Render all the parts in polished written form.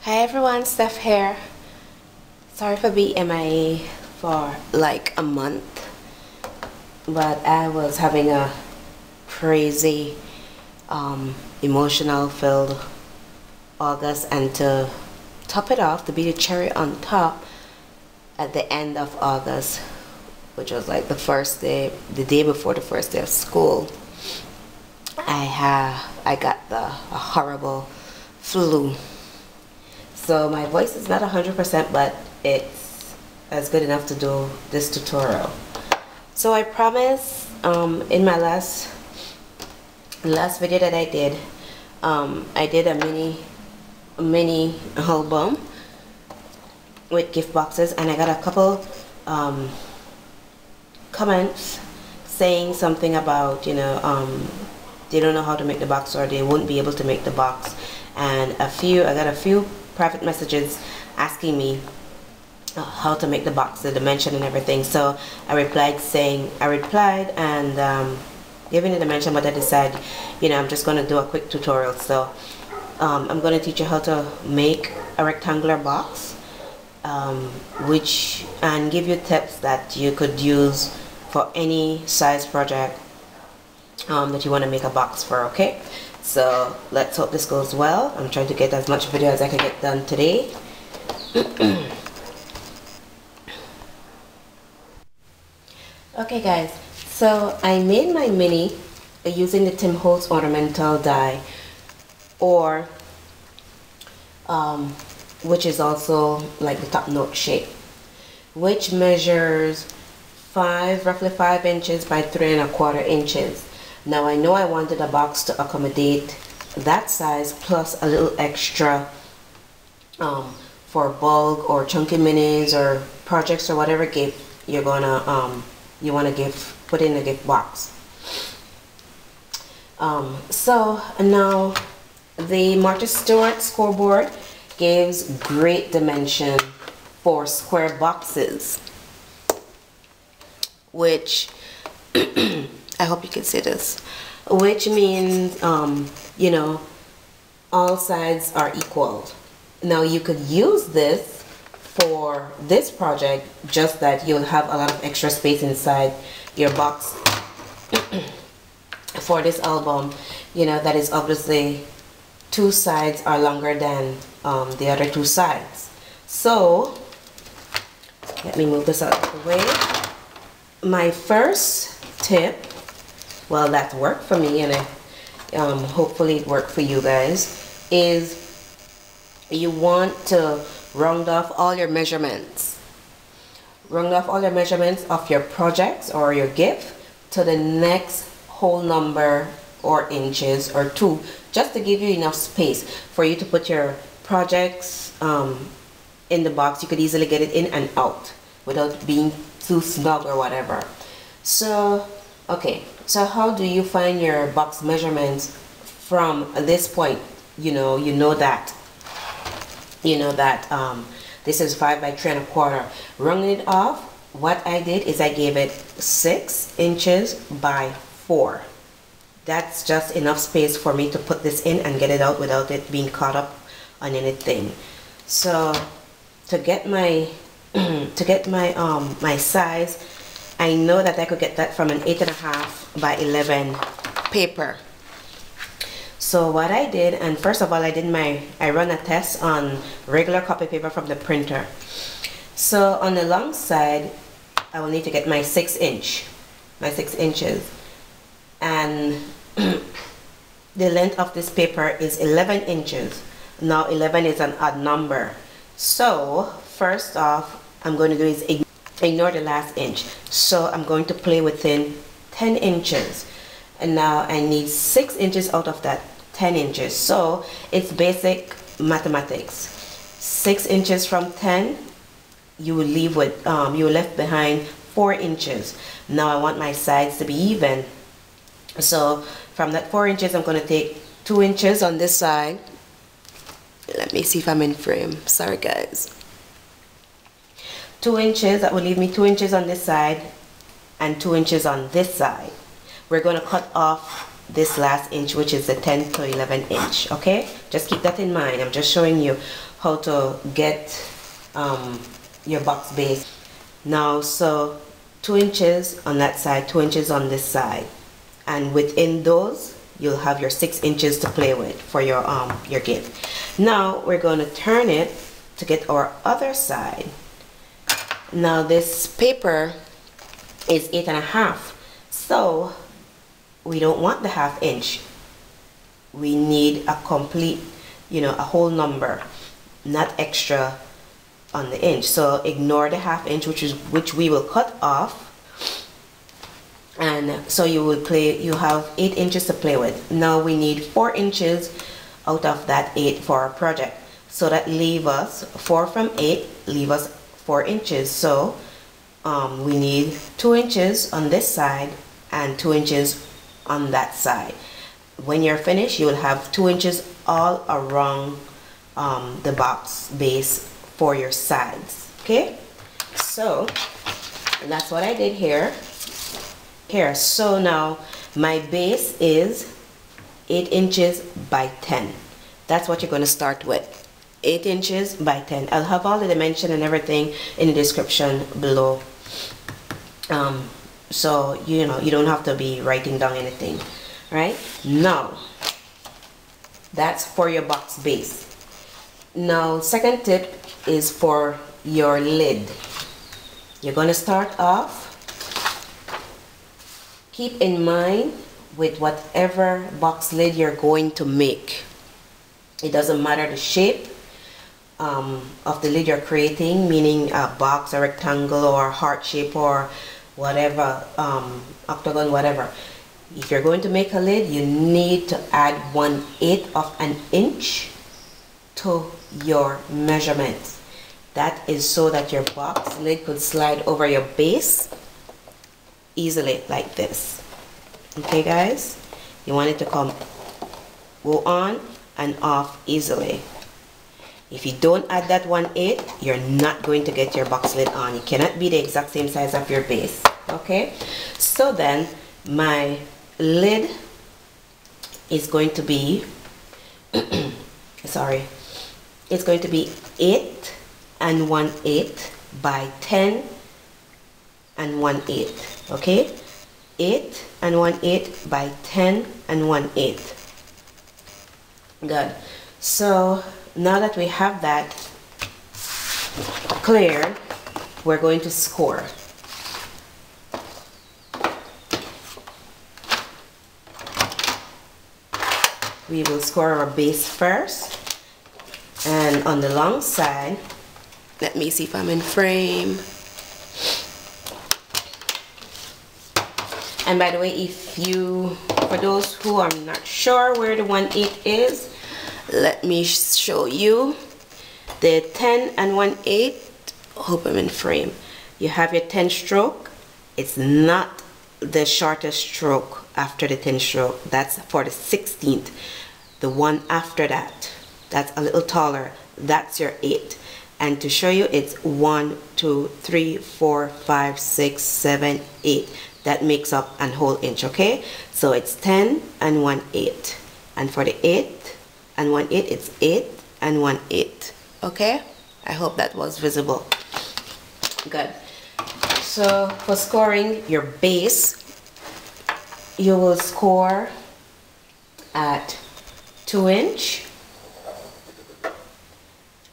Hi everyone, Steph here. Sorry for being MIA for like a month, but I was having a crazy emotional filled August, and to top it off, to be the cherry on top, at the end of August, which was like the day before the first day of school, I got a horrible flu. So my voice is not 100%, but it's as good enough to do this tutorial. So I promise in my last video that I did a mini album with gift boxes, and I got a couple comments saying something about, they don't know how to make the box, or they won't be able to make the box, and I got a few private messages asking me how to make the box, the dimension and everything. So I replied and giving the dimension, but I decided, I'm just going to do a quick tutorial. So I'm going to teach you how to make a rectangular box, and give you tips that you could use for any size project that you want to make a box for. Okay, so let's hope this goes well. I'm trying to get as much video as I can get done today. Okay guys, so I made my mini using the Tim Holtz ornamental die, or which is also like the top note shape, which measures roughly 5 inches by 3¼ inches. Now I know I wanted a box to accommodate that size plus a little extra for bulk or chunky minis or projects or whatever gift you're gonna put in the gift box. So now the Martha Stewart scoreboard gives great dimension for square boxes, which I hope you can see this, which means all sides are equal. Now you could use this for this project, just that you'll have a lot of extra space inside your box for this album, that is obviously 2 sides are longer than the other 2 sides. So let me move this out of the way. My first tip, well, that worked for me, and hopefully it worked for you guys, is you want to round off all your measurements. Round off all your measurements of your projects or your gift to the next whole number or inches or 2, just to give you enough space for you to put your projects in the box. You could easily get it in and out without being too snug or whatever. So okay, so how do you find your box measurements from this point? You know that this is 5 by 3¼ rounding it off. What I did is I gave it 6 inches by 4. That's just enough space for me to put this in and get it out without it being caught up on anything. So to get my my size, I know that I could get that from an 8.5 by 11 paper. So what I did, and first of all, I run a test on regular copy paper from the printer. So on the long side, I will need to get my 6 inches, and the length of this paper is 11 inches. Now 11 is an odd number, so first off, I'm going to do is ignore the last inch. So I'm going to play within 10 inches. And now I need 6 inches out of that 10 inches. So it's basic mathematics. 6 inches from 10, you will leave with, you left behind 4 inches. Now I want my sides to be even. So from that 4 inches, I'm going to take 2 inches on this side. Let me see if I'm in frame. Sorry guys. 2 inches, that will leave me 2 inches on this side and 2 inches on this side. We're going to cut off this last inch, which is the 10 to 11 inch. Okay, just keep that in mind. I'm just showing you how to get your box base. Now, so 2 inches on that side, 2 inches on this side, and within those you'll have your 6 inches to play with for your gift. Now we're going to turn it to get our other side. Now this paper is 8.5, so we don't want the 1/2 inch. We need a complete, you know, a whole number, not extra on the inch. So ignore the 1/2 inch, which we will cut off. And so you have 8 inches to play with. Now we need 4 inches out of that 8 for our project. So that leave us 4 from 8, leave us 4 inches. So we need 2 inches on this side and 2 inches on that side. When you're finished, you will have 2 inches all around the box base for your sides. Okay, so that's what I did here. So now my base is 8 inches by 10. That's what you're going to start with. 8 inches by 10. I'll have all the dimension and everything in the description below. So you know, you don't have to be writing down anything. Right now, that's for your box base. Now, second tip is for your lid. You're going to start off. Keep in mind with whatever box lid you're going to make. It doesn't matter the shape of the lid you're creating, meaning a box, a rectangle, or heart shape, or whatever, octagon, whatever. If you're going to make a lid, you need to add 1/8 of an inch to your measurements. That is so that your box lid could slide over your base easily like this. Okay guys, you want it to go on and off easily. If you don't add that 1/8, you're not going to get your box lid on. You cannot be the exact same size of your base. Okay, so then my lid is going to be sorry, it's going to be 8 1/8 by 10 1/8. Okay, 8 1/8 by 10 1/8. Good. So now that we have that clear, we're going to score. We will score our base first, and on the long side, let me see if I'm in frame. And by the way, for those who are not sure where the 1/8 is, let me show you the 10 1/8. Hope I'm in frame. You have your 10 stroke. It's not the shortest stroke after the 10 stroke. That's for the 16th. The one after that, that's a little taller. That's your 8. And to show you, it's 1 2 3 4 5 6 7 8. That makes up a whole inch. Okay, so it's 10 1/8, and for the 8 1/8, it's 8 1/8. Okay, I hope that was visible. Good. So for scoring your base, you will score at 2 inch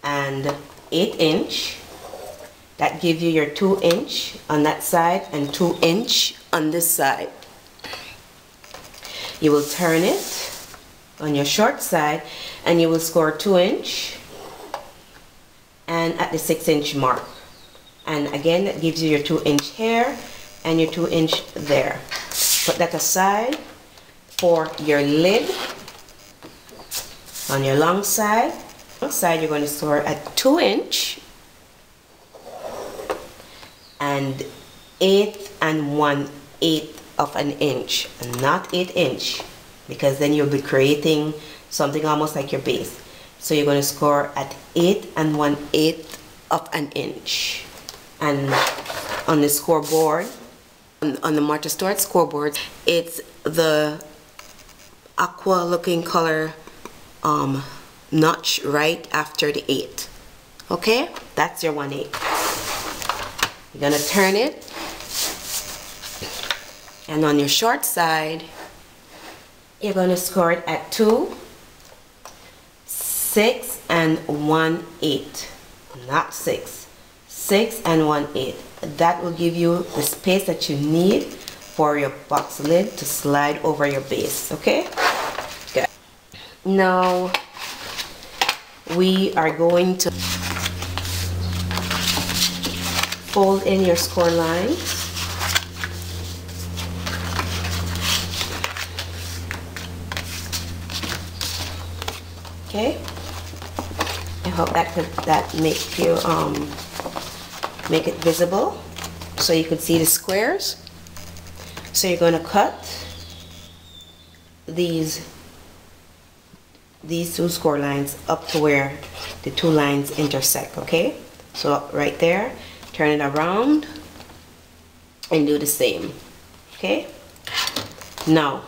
and 8 inch. That gives you your 2 inch on that side and 2 inch on this side. You will turn it on your short side and you will score 2 inch and at the 6 inch mark. And again, that gives you your 2 inch here and your 2 inch there. Put that aside. For your lid, on your long side, you're going to score at 2 inch and 8 1/8 of an inch, and not 8 inch, because then you'll be creating something almost like your base. So you're going to score at 8 1/8 of an inch. And on the scoreboard, on the Martha Stewart scoreboard, it's the aqua looking color notch right after the 8. Okay, that's your 1/8. You're gonna turn it, and on your short side you're gonna score it at 2, 6 and 1/8, not 6, 6 and 1/8. That will give you the space that you need for your box lid to slide over your base. Okay, good. Now we are going to fold in your score lines. Okay, I hope that make you make it visible so you could see the squares. So you're going to cut these 2 score lines up to where the 2 lines intersect. Okay, so right there, turn it around and do the same. Okay, now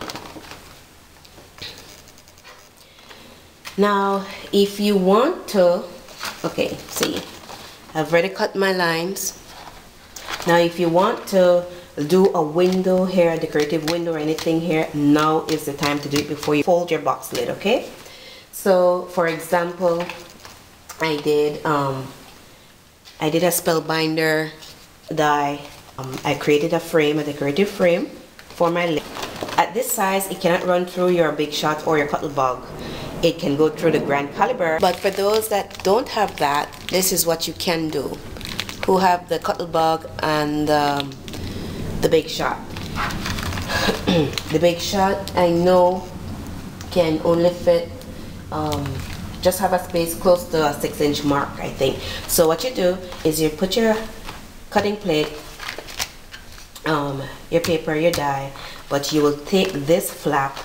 if you want to, okay, see, I've already cut my lines. Now if you want to do a window here, a decorative window or anything here, now is the time to do it before you fold your box lid. Okay, so for example, I did a spellbinder die. I created a frame, a decorative frame for my lid. At this size, it cannot run through your Big Shot or your Cuttlebug. It can go through the Grand Caliber, but for those that don't have that, this is what you can do, who have the Cuttlebug and the Big Shot. The Big Shot, I know, can only fit, just have a space close to a 6-inch mark, I think. So what you do is you put your cutting plate, your paper, your die, but you will take this flap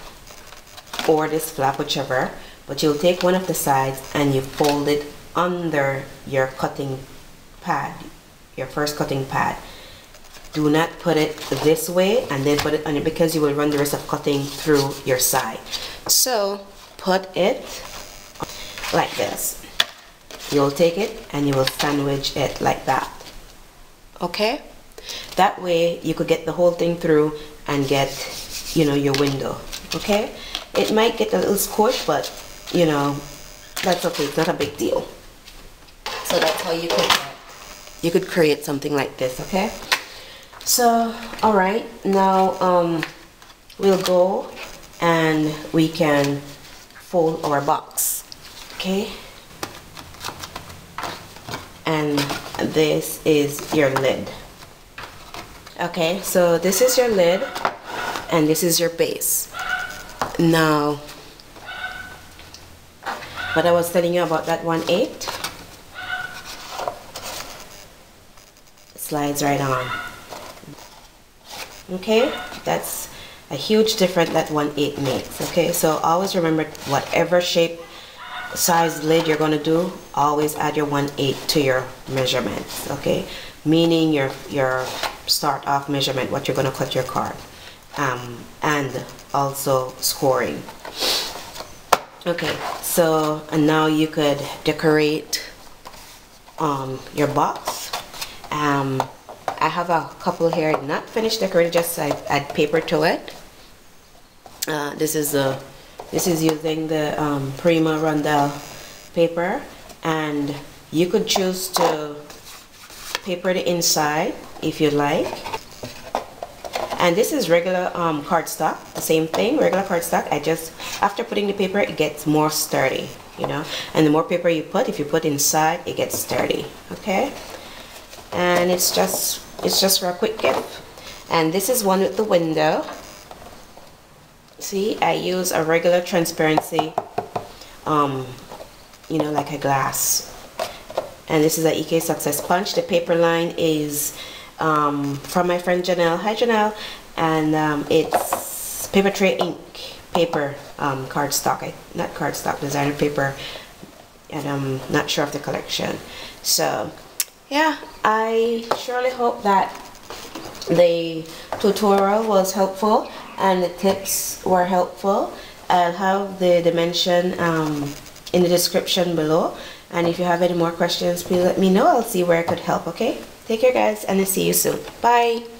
or this flap, whichever, but you'll take one of the sides and you fold it under your cutting pad, your first cutting pad. Do not put it this way and then put it on it, because you will run the risk of cutting through your side. So put it like this. You'll take it and you will sandwich it like that. Okay, that way you could get the whole thing through and get, you know, your window. Okay, it might get a little squish, but you know, that's okay, it's not a big deal. So that's how you could create something like this. Okay, so all right, now we'll go and we can fold our box. Okay, and this is your lid. Okay, so this is your lid and this is your base. Now what I was telling you about that 1/8 slides right on. Okay, that's a huge difference that 1/8 makes. Okay, so always remember, whatever shape, size lid you're going to do, always add your 1/8 to your measurements. Okay, meaning your start off measurement, what you're going to cut your card, and also scoring. Okay, so and now you could decorate your box. I have a couple here not finished decorated, just I add paper to it. This is using the Prima Rondelle paper, and you could choose to paper the inside if you like. And this is regular cardstock, the same thing, regular cardstock. I just, after putting the paper, it gets more sturdy, you know. And the more paper you put, if you put inside, it gets sturdy. Okay, and it's just for a quick gift. And this is one with the window. See, I use a regular transparency, you know, like a glass. And this is a EK Success Punch. The paper line is from my friend Janelle. Hi Janelle. And it's Paper Tray Ink paper, cardstock, not cardstock, designer paper, and I'm not sure of the collection. So yeah, I surely hope that the tutorial was helpful and the tips were helpful, I'll have the dimension in the description below, and if you have any more questions, please let me know. I'll see where I could help. Okay, take care guys, and I'll see you soon. Bye.